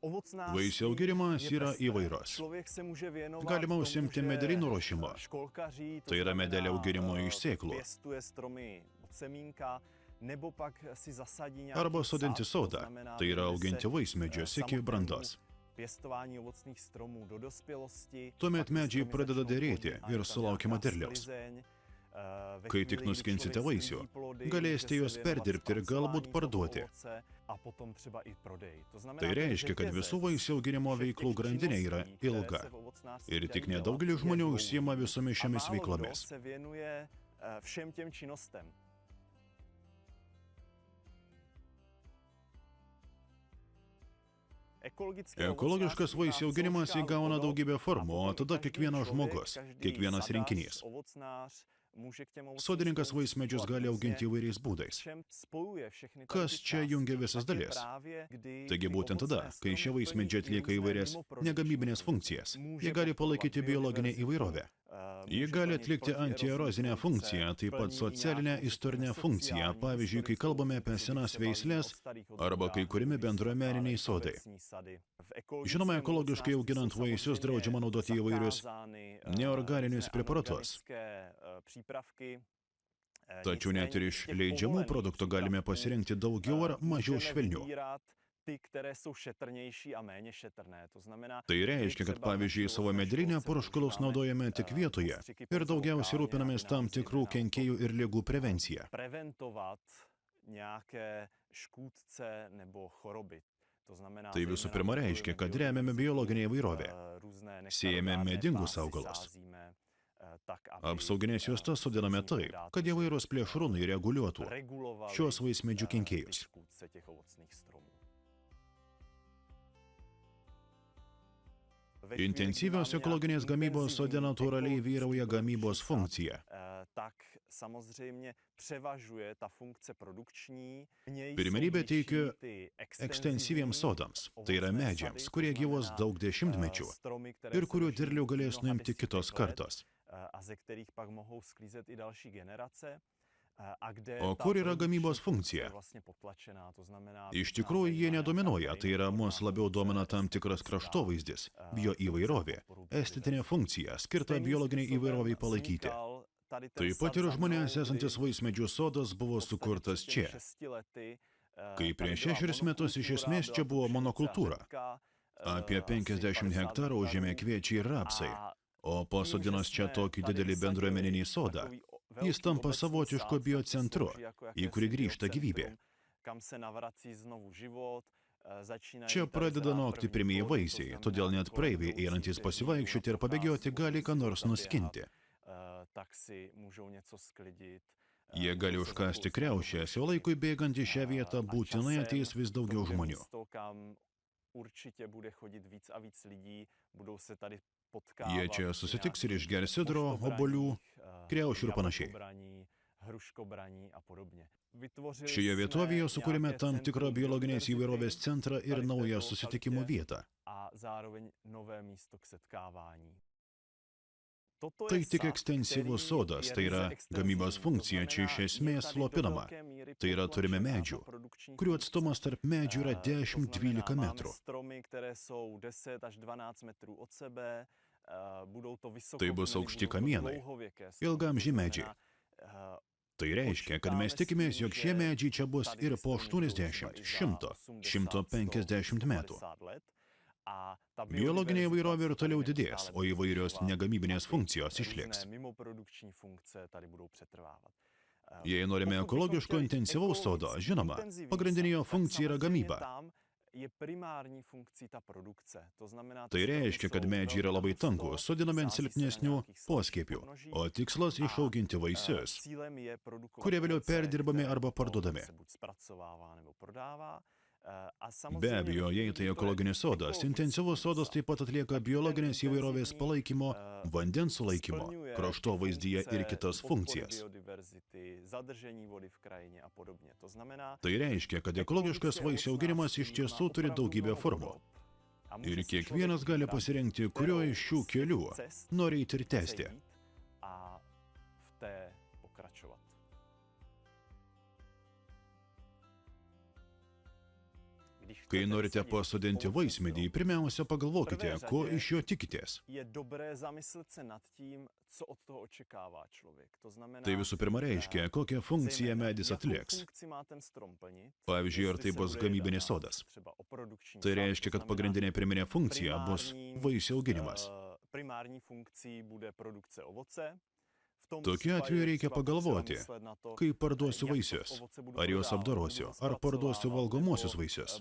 Vaisių auginimas yra įvairios. Galima užsiimti medelynų ruošimo. Tai yra medelio auginimo iš sėklų. Arba sodinti sodą. Tai yra auginti vaismedžius iki brandos. Tuomet medžiai pradeda derėti ir sulaukiama derliaus. Kai tik nuskinsite vaisių, galėsite juos perdirbti ir galbūt parduoti. Tai reiškia, kad visų vaisių auginimo veiklų grandinė yra ilga. Ir tik nedaugelis žmonių užsiima visomis šiomis veiklomis. Ekologiškas vaisių auginimas įgauna daugybę formų, o tada kiekvienas žmogus, kiekvienas rinkinys. Sodininkas vaismedžius gali auginti įvairiais būdais. Kas čia jungia visas dalis? Taigi būtent tada, kai šie vaismedžiai atlieka įvairias negamybinės funkcijas, jie gali palaikyti biologinę įvairovę. Jie gali atlikti antierozinę funkciją, taip pat socialinę istorinę funkciją, pavyzdžiui, kai kalbame apie senas veislės arba kai kuriami bendruomeniniai sodai. Žinoma, ekologiškai auginant vaisius draudžiama naudoti įvairius neorganinius preparatus. Tačiau net ir iš leidžiamų produktų galime pasirinkti daugiau ar mažiau švelnių. Tai reiškia, kad pavyzdžiui savo medrinę purškalus naudojame tik vietoje ir daugiausiai rūpinamės tam tikrų kenkėjų ir ligų prevenciją. Tai visų pirma reiškia, kad remiame biologinę įvairovę, siejame medingus augalus. Apsauginės juostas sodiname taip, kad įvairūs plėšrūnai reguliuotų šios vaismedžių kenkėjus. Intensyvios ekologinės gamybos sode natūraliai vyrauja gamybos funkcija. Pirmenybę teikiu ekstensyviems sodams, tai yra medžiams, kurie gyvuos daug dešimtmečių ir kurių derlių galės nuimti kitos kartos. O kur yra gamybos funkcija? Iš tikrųjų, jie nedominuoja, tai yra mus labiau domina tam tikras kraštovaizdis, bioįvairovė, estetinė funkcija, skirta biologiniai įvairoviai palaikyti. Taip pat ir žmonės esantis vaismedžių sodas buvo sukurtas čia. Kai prieš 6 metus iš esmės čia buvo monokultūra. Apie 50 hektarų užėmė kviečiai ir rapsai, o pasodinus čia tokį didelį bendruomeninį sodą, jis tampa savotišku biocentru, į kurį grįžta gyvybė. Čia pradeda nokti pirmieji vaisiai, todėl net praeiviai einantys pasivaikščioti ir pabėgioti gali ką nors nuskinti. Jie gali užkasti kriaušės, o laikui bėgant į šią vietą būtinai ateis vis daugiau žmonių. Jie čia susitiks ir išgers sidro, obuolių, kriaušių ir panašiai. Šioje vietovėje sukūrėme tam tikrą biologinės įvairovės centrą ir naują susitikimo vietą. Tai tik ekstensyvus sodas, tai yra gamybos funkcija čia iš esmės slopinama. Tai yra turime medžių, kurių atstumas tarp medžių yra 10–12 metrų. Tai bus aukšti kamienai, ilgaamžiai medžiai. Tai reiškia, kad mes tikimės, jog šie medžiai čia bus ir po 80, 100, 150 metų. Biologinė įvairovė ir toliau didės, o įvairios negamybinės funkcijos išliks. Jei norime ekologiško intensyvaus sodo, žinoma, pagrindinė jo funkcija yra gamyba. Tai reiškia, kad medžiai yra labai tankūs, sodinami ant silpnesnių poskiepių, o tikslas išauginti vaisius, kurie vėliau perdirbami arba parduodami. Be abejo, jei tai ekologinis sodas, intensyvus sodas taip pat atlieka biologinės įvairovės palaikymo, vandens sulaikymo, kraštovaizdyje ir kitas funkcijas. Tai reiškia, kad ekologiškas vaisių auginimas iš tiesų turi daugybę formų. Ir kiekvienas gali pasirinkti, kurio iš šių kelių nori eiti ir tęsti. Kai norite pasodinti vaismedį, pirmiausia pagalvokite, ko iš jo tikitės. Tai visų pirma reiškia, kokią funkciją medis atlieks. Pavyzdžiui, ar tai bus gamybinis sodas. Tai reiškia, kad pagrindinė pirminė funkcija bus vaisių auginimas. Tokiu atveju reikia pagalvoti, kaip parduosiu vaisius, ar juos apdorosiu, ar parduosiu valgomosius vaisius.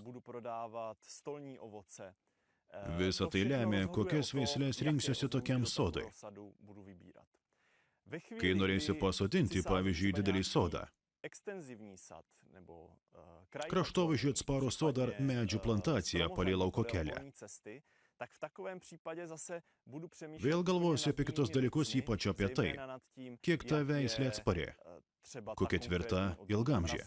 Visa tai lemia, kokias veislės rinksiuosi tokiam sodui. Kai norėsiu pasodinti, pavyzdžiui, didelį sodą, kraštovaizdžiui atsparų sodą ar medžių plantaciją palei lauko kelią. Vėl galvosiu apie kitus dalykus, ypač apie tai, kiek ta veislė atspari, kokia tvirta ilgamžė.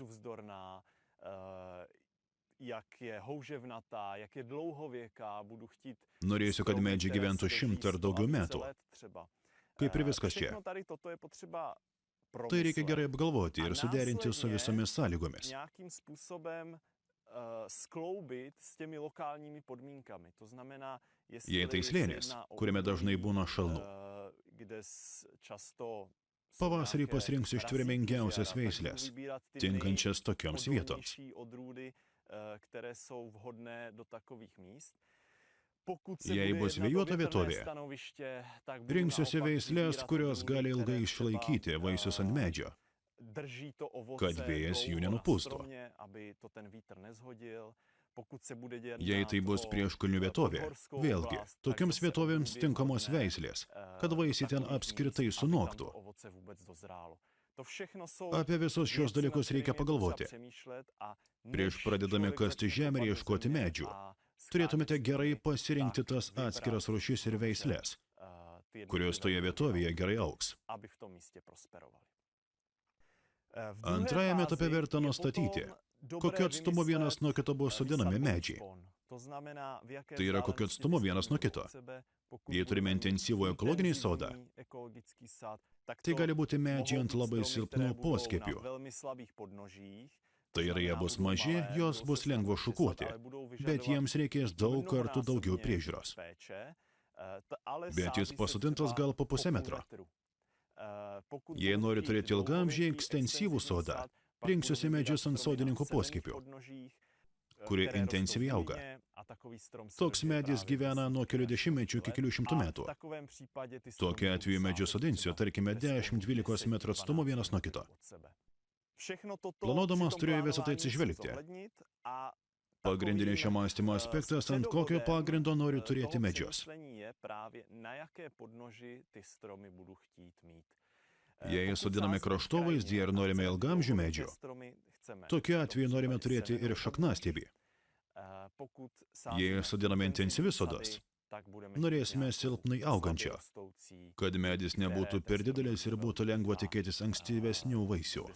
Norėsiu, kad medžiai gyventų 100 ar daugiau metų. Kaip ir viskas čia. Tai reikia gerai apgalvoti ir suderinti su visomis sąlygomis. Jei tai slėnis, kuriame dažnai būna šalnų. Pavasarį pasirinksiu ištvermingiausias veislės, tinkančias tokioms vietoms. Jei bus vėjuota vietovė, rinksiuosi veislės, kurios gali ilgai išlaikyti vaisius ant medžio, kad vėjas jų nenupūstų. Jei tai bus prieškulnių vietovė, vėlgi, tokioms vietovėms tinkamos veislės, kad vaisiai ten apskritai sunoktų. Apie visus šios dalykus reikia pagalvoti. Prieš pradedami kasti žemę ir ieškoti medžių, turėtumėte gerai pasirinkti tas atskiras rūšis ir veislės, kurios toje vietovėje gerai augs. Antrajame etape verta nustatyti, kokiu atstumu vienas nuo kito bus sodinami medžiai. Tai yra, kokiu atstumu vienas nuo kito. Jei turime intensyvų ekologinį sodą, tai gali būti medžiai ant labai silpnų poskiepių. Tai yra, jie bus maži, jos bus lengva šukuoti, bet jiems reikės daug kartų daugiau priežiūros. Bet jis pasodintas gal po pusę metro. Jei nori turėti ilgamžį ekstensyvų sodą, rinksiuosi medžius ant sodininkų poskiepių, kurie intensyviai auga. Toks medis gyvena nuo kelių dešimtmečių iki kelių šimtų metų. Tokiu atveju medžius sodinsiu, tarkime, 10-12 metrų atstumu vienas nuo kito. Planuodamas turėjau visą tai atsižvelgti. Pagrindinis šio mąstymo aspektas, ant kokio pagrindo noriu turėti medžius. Jei sodiname kraštovaizdį ir norime ilgamžių medžių, tokiu atveju norime turėti ir šaknastiebį. Jei sodiname intensyvius sodus, norėsime silpnai augančio, kad medis nebūtų per didelis ir būtų lengva tikėtis ankstyvesnių vaisių.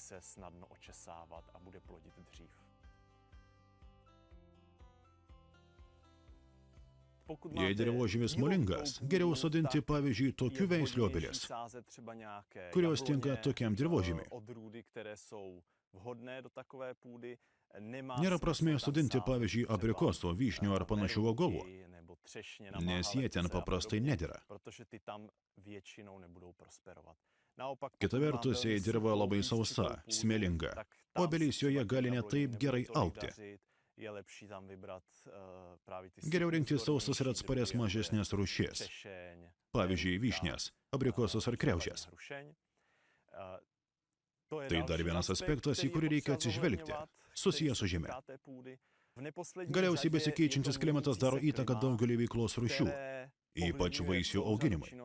Jei dirvožemis molingas, geriau sodinti, pavyzdžiui, tokių veislių obelis, kurios tinka tokiam dirvožemiui. Nėra prasmės sodinti, pavyzdžiui, abrikosų, vyšnių ar panašių augalų, nes jie ten paprastai nedera. Kita vertus, jei dirva labai sausa, smėlinga, obelys joje gali ne taip gerai augti. Geriau rinkti sausas ir atsparias mažesnės rūšis, pavyzdžiui, vyšnias, abrikosus ar kriaušes. Tai dar vienas aspektas, į kurį reikia atsižvelgti, susijęs su žeme. Galiausiai besikeičiantis klimatas daro įtaką daugelį veiklos rūšių, ypač vaisių auginimui.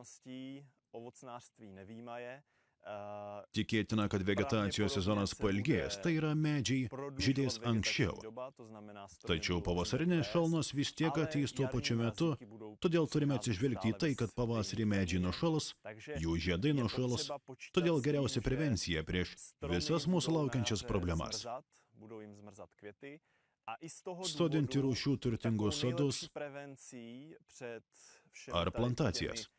Tikėtina, kad vegetacijos sezonas pailgės, tai yra medžiai žydės anksčiau. Tačiau pavasarinės šalnos vis tiek ateis tuo pačiu metu, todėl turime atsižvelgti į tai, kad pavasarį medžiai nušals, jų žiedai nušals, todėl geriausia prevencija prieš visas mūsų laukiančias problemas. Sodinti rūšių turtingus sodus ar plantacijas.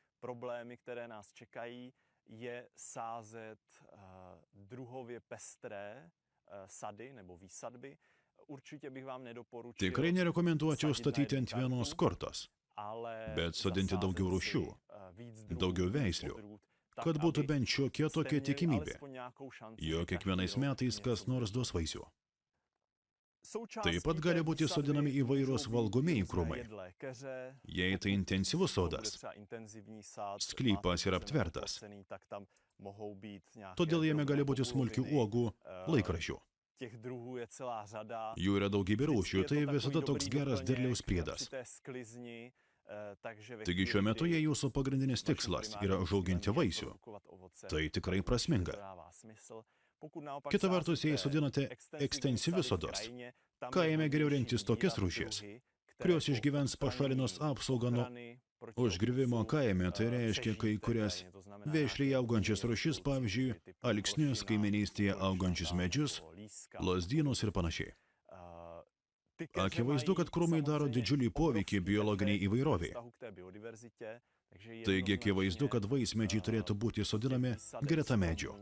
Je sázet druhově pestré sady nebo výsadby, Tikrai nerekomenduočiau statyti ant vienos kortos, bet sodinti daugiau rūšių, daugiau veislių, kad būtų bent šiokia tokia tikimybė, jog kiekvienais metais kas nors duos vaisių. Taip pat gali būti sodinami įvairūs valgomieji krūmai. Jei tai intensyvus sodas, sklypas yra aptvertas, todėl jame gali būti smulkių uogų, laikraščių. Jų yra daugybė rūšių, tai visada toks geras derliaus priedas. Taigi šiuo metu, jei jūsų pagrindinis tikslas yra užauginti vaisių, tai tikrai prasminga. Kita vertus, jei sodinate ekstensyvius sodus, kaime geriau rinktis tokias rūšis, kurios išgyvens pašalinus apsaugą nuo užgriuvimo kaime, tai reiškia kai kurias vešliai augančias rūšis, pavyzdžiui, alksnius, kaiminystėje augančius medžius, lazdynus ir panašiai. Akivaizdu, kad krūmai daro didžiulį poveikį biologiniai įvairoviai. Taigi akivaizdu, kad vaismedžiai turėtų būti sodinami greta medžių.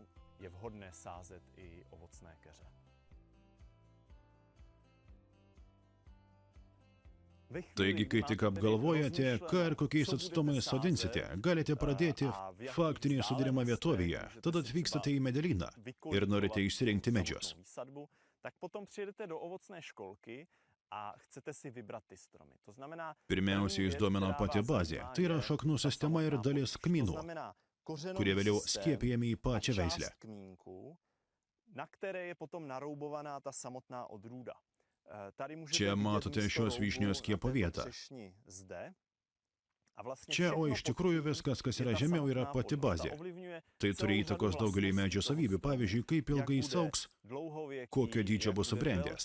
Taigi, kai tik apgalvojate, ką ir kokiais atstumais sodinsite, galite pradėti faktinį sodinimą vietovėje, tada atvykstate į Medelyną ir norite išsirinkti medžius. Pirmiausia, jūs domina pati bazė, tai yra šaknų sistema ir dalis kmynų, kurie vėliau skiepijami į pačią veislę. Čia matote šios vyšnios skiepo vietą. Čia, o iš tikrųjų viskas, kas yra žemiau, yra pati bazė. Tai turi įtakos daugelį medžio savybių, pavyzdžiui, kaip ilgai jis augs, kokio dydžio bus subrendęs,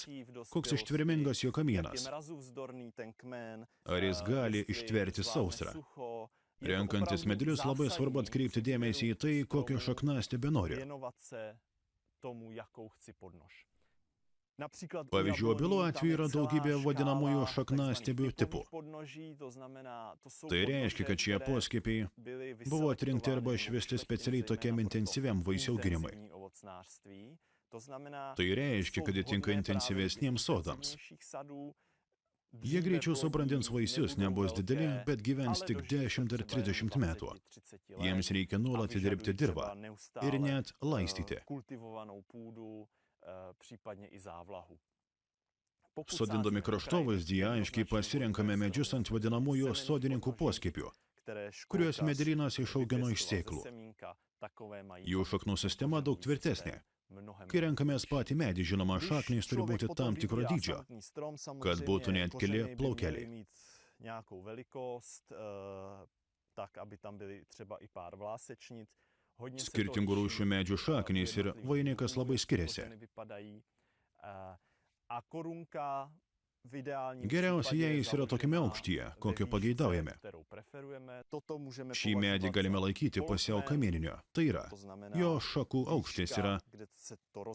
koks ištvermingas jo kamienas, ar jis gali ištverti sausrą. Renkantis medelius labai svarbu atkreipti dėmesį į tai, kokio šakniastiebio nori. Pavyzdžiui, obelų atveju yra daugybė vadinamųjų šakniastiebių tipų. Tai reiškia, kad šie poskiepiai buvo atrinkti arba išvesti specialiai tokiam intensyviam vaisių auginimui. Tai reiškia, kad jie tinka intensyvesniems sodams. Jie greičiau subrandins vaisius, nebus dideli, bet gyvens tik 10 ar 30 metų. Jiems reikia nuolat dirbti dirvą ir net laistyti. Sodindami kraštovaizdį aiškiai pasirenkame medžius ant vadinamųjų sodininkų poskiepių, kuriuos Medelynas išaugino iš sėklų. Jų šaknų sistema daug tvirtesnė. Kai renkamės patį medį, žinoma, šaknys turi būti tam tikro dydžio, kad būtų net keli plaukeliai. Skirtingų rūšių medžių šaknys ir vainikas labai skiriasi. Geriausia, jei jis yra tokiame aukštyje, kokio pageidaujame. Šį medį galime laikyti pusiau kamieninio, tai yra, jo šakų aukštis yra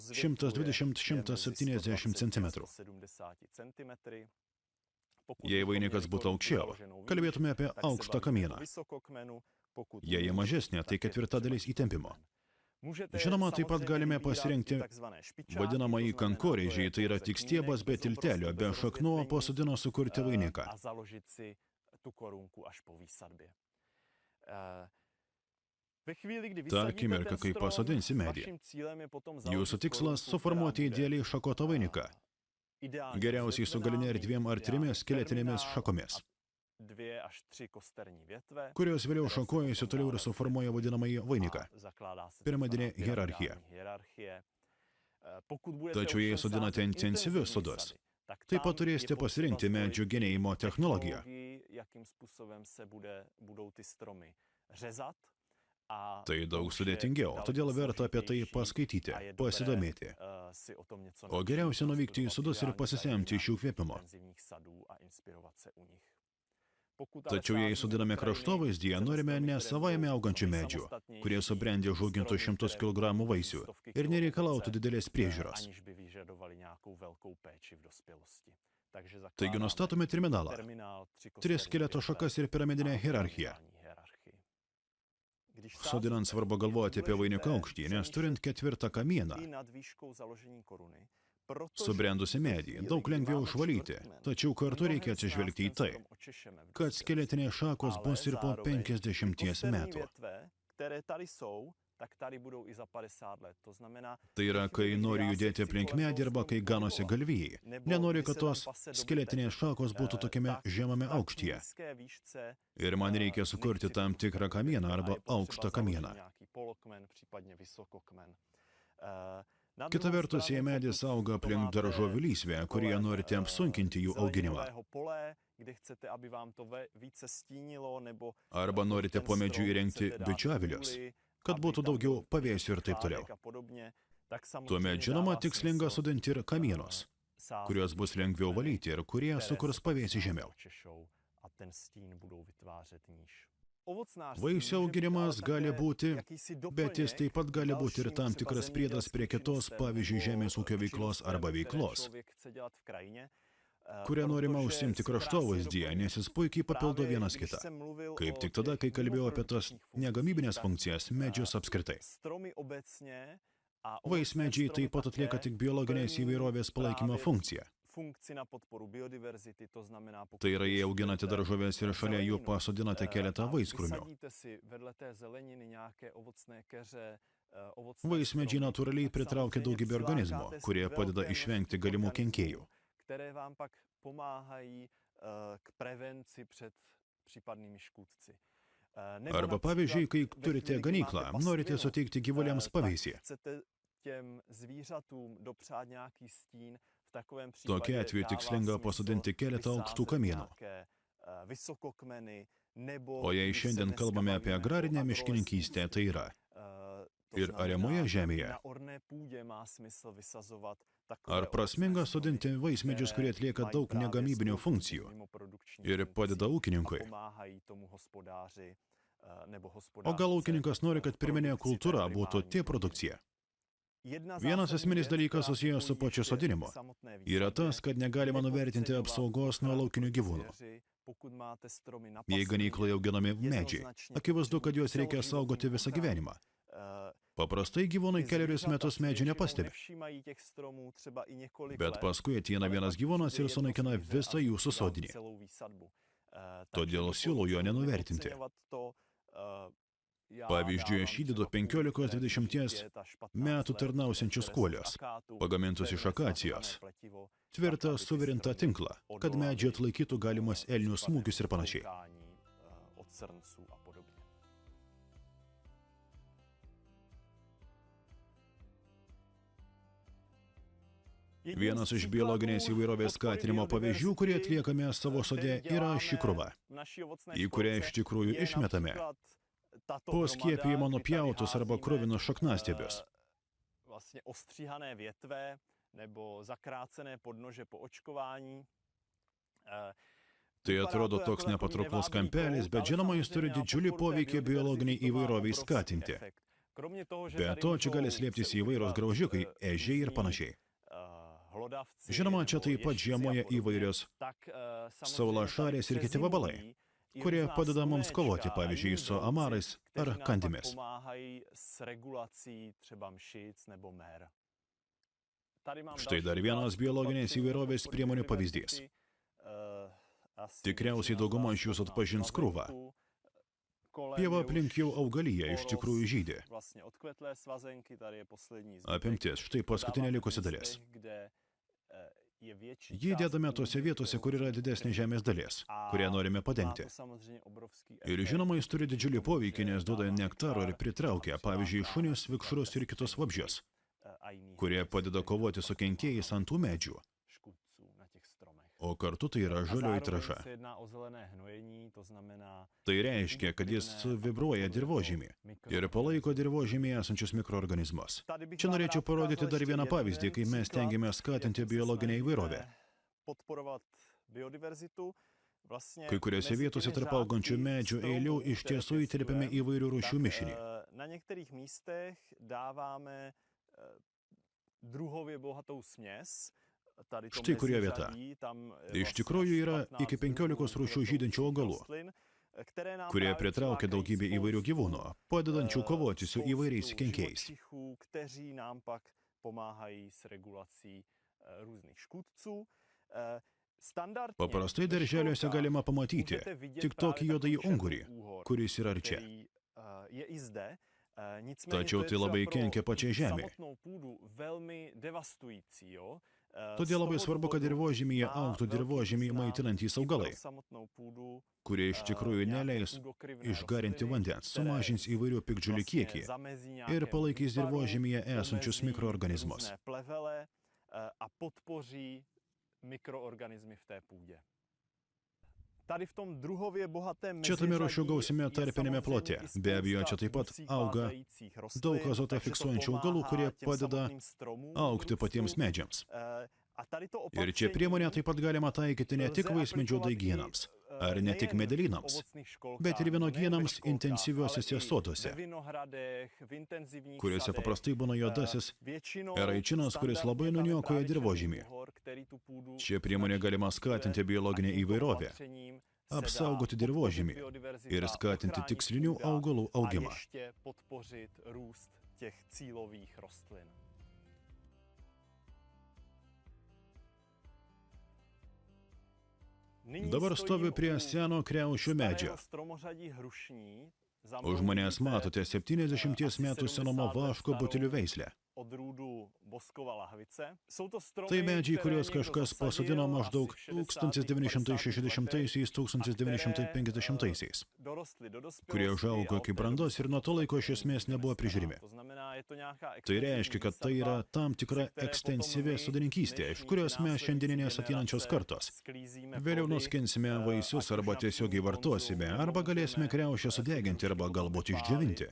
120–170 cm. Jei vainikas būtų aukščiau, kalbėtume apie aukštą kamieną. Jei mažesnė, tai ketvirtadalis įtempimo. Žinoma, taip pat galime pasirinkti vadinamąjį kankorėžį, tai yra tik stiebas be tiltelio, be šaknų, o po sodino sukurti vainiką. Ta akimirka, kai pasodinsi medį, jūsų tikslas suformuoti idealiai šakotą vainiką, geriausiai su galine ir 2 ar 3 skeletinėmis šakomis, kurios vėliau šakojasi toliau ir suformuoja vadinamąjį vainiką. Piramidinė hierarchija. Tačiau jei sodinate intensyvius sodus, taip pat turėsite pasirinkti medžių genėjimo technologiją. Tai daug sudėtingiau, todėl verta apie tai paskaityti, pasidomėti. O geriausia nuvykti į sodus ir pasisemti iš jų kvėpimo. Tačiau jei sodiname kraštovaizdyje, norime ne savaime augančių medžių, kurie subrendė užaugintų 100 kg vaisių ir nereikalautų didelės priežiūros. Taigi nustatome terminalą, 3 skeleto šakas ir piramidinę hierarchiją. Sodinant svarbu galvoti apie vainiko aukštį, nes turint 4 kamieną, Subrendusi medį daug lengviau išvalyti, tačiau kartu reikia atsižvelgti į tai, kad skeletinės šakos bus ir po 50 metų. Tai yra, kai nori judėti aplink medį arba kai ganosi galvijai. Nenori, kad tos skeletinės šakos būtų tokiame žemame aukštyje. Ir man reikia sukurti tam tikrą kamieną arba aukštą kamieną. Kita vertus, jei medis auga aplink daržovių lysvę, kurie norite apsunkinti jų auginimą. Arba norite po medžiu įrengti bičiavilius, kad būtų daugiau pavėsių ir taip toliau. Tuomet, žinoma, tikslinga sodinti ir kamienus, kuriuos bus lengviau valyti ir kurie sukurs pavėsį žemiau. Vaisių auginimas gali būti, bet jis taip pat gali būti ir tam tikras priedas prie kitos, pavyzdžiui, žemės ūkio veiklos arba veiklos, kurią norima užsiimti kraštovaizdyje, nes jis puikiai papildo vienas kitą. Kaip tik tada, kai kalbėjau apie tas negamybinės funkcijas medžius apskritai. Vaismedžiai taip pat atlieka tik biologinės įvairovės palaikymo funkciją. Tai yra, jei auginate daržoves ir šalia jų pasodinate keletą vaiskrūmių. Vaismedžiai natūraliai pritraukia daugybę organizmų, kurie padeda išvengti galimų kenkėjų. Arba pavyzdžiui, kai turite ganyklą, norite suteikti gyvuliams pavėsį. Tokiu atveju tikslinga pasodinti keletą aukštų kamienų. O jei šiandien kalbame apie agrarinę miškininkystę, tai yra ir ariamoje žemėje. Ar prasminga sodinti vaismedžius, kurie atlieka daug negamybinių funkcijų ir padeda ūkininkui? O gal ūkininkas nori, kad pirminė kultūra būtų tie produkcija? Vienas esminis dalykas susijęs su pačiu sodinimu yra tas, kad negalima nuvertinti apsaugos nuo laukinių gyvūnų. Jei ganykloje auginami medžiai, akivaizdu, kad juos reikia saugoti visą gyvenimą. Paprastai gyvūnai kelerius metus medžių nepastebi. Bet paskui ateina vienas gyvūnas ir sunaikina visą jūsų sodinį. Todėl siūlau jo nenuvertinti. Pavyzdžiui, aš įdedu 15-20 metų tarnausiančius kuolius, pagamintus iš akacijos, tvirtą suvirintą tinklą, kad medžiai atlaikytų galimas elnių smūgius ir panašiai. Vienas iš biologinės įvairovės skatinimo pavyzdžių, kurie atliekame savo sode, yra ši krūva, į kurią iš tikrųjų išmetame po skiepijimo nupjautus arba kruvinus šakniastiebius. Tai atrodo toks nepatrauklus kampelis, bet žinoma, jis turi didžiulį poveikį biologiniai įvairoviai skatinti. Be to, čia gali slėptis įvairios graužikai, ežiai ir panašiai. Žinoma, čia taip pat žiemoja įvairios saulašarės ir kiti vabalai, kurie padeda mums kovoti, pavyzdžiui, su amarais ar kandimis. Štai dar vienas biologinės įvairovės priemonių pavyzdys. Tikriausiai dauguma iš jūsų atpažins krūvą. Pieva aplink jau augalija iš tikrųjų žydi. Apimtis, štai paskutinė likusi dalis. Jį dėdame tose vietose, kur yra didesnė žemės dalis, kurią norime padengti. Ir žinoma, jis turi didžiulį poveikį, nes duoda nektaro ir pritraukia, pavyzdžiui, šunis, vikšrus ir kitus vabzdžius, kurie padeda kovoti su kenkėjais ant tų medžių. O kartu tai yra žalioji trąša. Tai reiškia, kad jis vibruoja dirvožemį ir palaiko dirvožemyje esančius mikroorganizmus. Čia norėčiau parodyti dar vieną pavyzdį, kai mes stengiamės skatinti biologinę įvairovę. Kai kuriuose vietose tarp augančių medžių eilių iš tiesų įterpiame įvairių rūšių mišinį. Štai kurie vieta. Iš tikrųjų yra iki 15 rūšių žydinčių augalų, kurie pritraukia daugybę įvairių gyvūnų, padedančių kovoti su įvairiais kenkėjais. Paprastai darželiuose galima pamatyti tik tokį juodąjį ungurį, kuris yra arčia. Tačiau tai labai kenkia pačiai žemei. Todėl labai svarbu, kad dirvožemyje augtų dirvožemį maitinantys augalai, kurie iš tikrųjų neleis išgarinti vandens, sumažins įvairių piktžolių kiekį ir palaikys dirvožemyje esančius mikroorganizmus. Čia tame rūšių gausime tarpinėme plote. Be abejo, čia taip pat auga daug azotą fiksuojančių augalų, kurie padeda augti patiems medžiams. Ir čia priemonę taip pat galima taikyti ne tik vaismedžių daigynams, ar ne tik medelynams, bet ir vynuogynams intensyviuosiuose soduose, kuriuose paprastai būna juodasis eraičinas, kuris labai nuniokoja dirvožemį. Šia priemonė galima skatinti biologinę įvairovę, apsaugoti dirvožemį ir skatinti tikslinių augalų augimą. Dabar stoviu prie seno kriaušių medžio. Už manęs matote 70 metų senumo vaško butelių veislę. Tai medžiai, kuriuos kažkas pasodino maždaug 1960–1950, kurie užaugo iki brandos ir nuo to laiko iš esmės nebuvo prižiūrimi. Tai reiškia, kad tai yra tam tikra ekstensyvi sodininkystė, iš kurios mes šiandieninės ateinančios kartos. Vėliau nuskinsime vaisius arba tiesiogiai vartosime, arba galėsime kriaušę sudeginti arba galbūt išdžiovinti.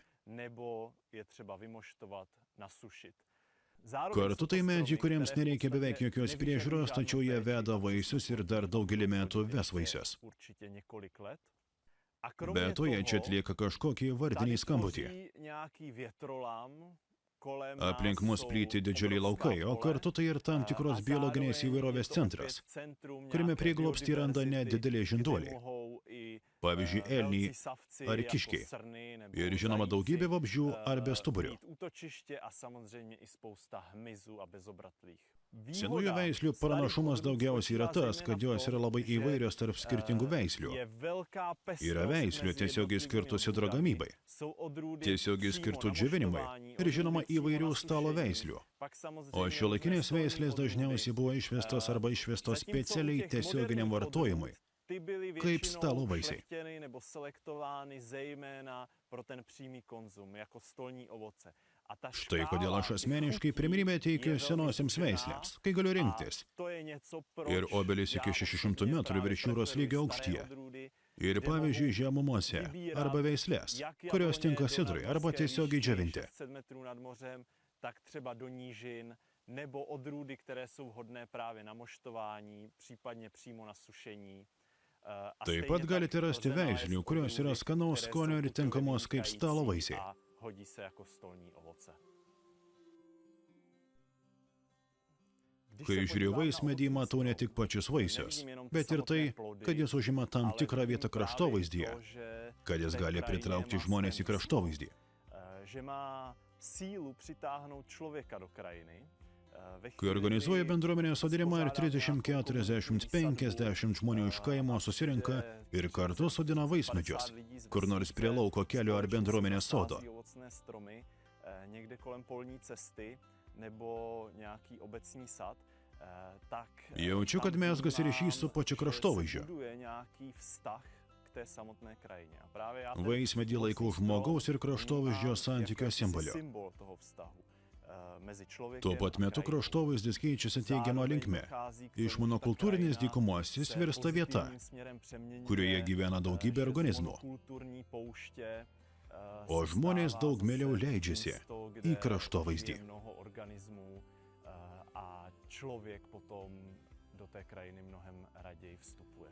Kartu tai medžiai, kuriems nereikia beveik jokios priežiūros, tačiau jie veda vaisius ir dar daugelį metų ves vaisius. Be to, jie čia atlieka kažkokį vardinį skambutį. Aplink mus plyti didžiuliai laukai, o kartu tai ir tam tikros biologinės įvairovės centras, kuriame prieglobstį randa nedideliai žinduoliai. Pavyzdžiui, elniai ar kiškiai. Ir žinoma daugybė vabzdžių ar bestuburių. Senųjų veislių pranašumas daugiausiai yra tas, kad jos yra labai įvairios tarp skirtingų veislių. Yra veislių tiesiogiai skirtų sidro gamybai, tiesiogiai skirtų džiovinimui ir žinoma įvairių stalo veislių. O šiuolaikinės veislės dažniausiai buvo išvestos arba išvestos specialiai tiesioginiam vartojimui, kaip stalo vaisiai. Štai kodėl aš asmeniškai pirmenybę teikiu senosiams veislėms, kai galiu rinktis. Ir obelis iki 600 metrų virš jūros lygio aukštyje. Ir pavyzdžiui žemumose arba veislės, kurios tinka sidrui arba tiesiogiai džiovinti. Nebo odrůdy, které jsou vhodné právě na moštování, případně přímo na sušení. Taip pat galite rasti veislių, kurios yra skanaus skonio ir tinkamos kaip stalo vaisiai. Kai žiūriu vaismedį, matau ne tik pačius vaisius, bet ir tai, kad jis užima tam tikrą vietą kraštovaizdyje, kad jis gali pritraukti žmonės į kraštovaizdį. Kai organizuoja bendruomenės sodinimą ir 30, 40, 50 žmonių iš kaimo susirenka ir kartu sodina vaismedžius, kur nors prie lauko kelio ar bendruomenės sodo. Jaučiu, kad mezgasi ryšys su pačiu kraštovaizdžiu. Vaismedį laikau žmogaus ir kraštovaizdžio santykio simboliu. Tuo pat metu kraštovaizdis keičiasi teigiama linkme. Iš monokultūrinės dykumos jis virsta vieta, kurioje gyvena daugybė organizmų. O žmonės daug mieliau leidžiasi į kraštovaizdį. A člověk potom do té krajiny mnohem raději vstupuje.